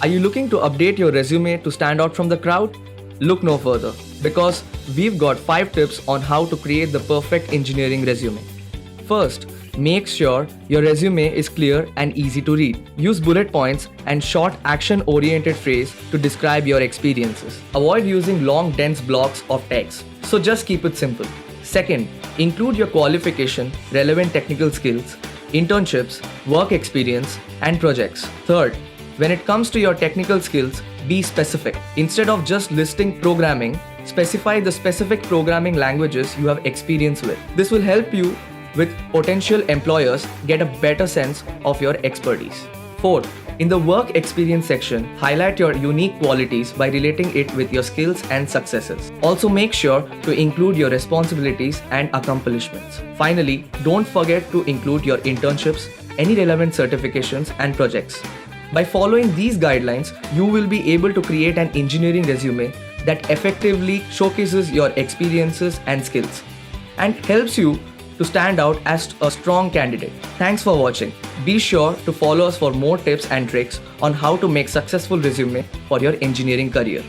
Are you looking to update your resume to stand out from the crowd? Look no further, because we've got 5 tips on how to create the perfect engineering resume. First, make sure your resume is clear and easy to read. Use bullet points and short action-oriented phrase to describe your experiences. Avoid using long dense blocks of text. So just keep it simple. Second, include your qualification, relevant technical skills, internships, work experience, and projects. Third, when it comes to your technical skills, be specific. Instead of just listing programming, specify the specific programming languages you have experience with. This will help you with potential employers get a better sense of your expertise. Fourth, in the work experience section, highlight your unique qualities by relating it with your skills and successes. Also make sure to include your responsibilities and accomplishments. Finally, don't forget to include your internships, any relevant certifications and projects. By following these guidelines, you will be able to create an engineering resume that effectively showcases your experiences and skills and helps you to stand out as a strong candidate. Thanks for watching. Be sure to follow us for more tips and tricks on how to make successful resume for your engineering career.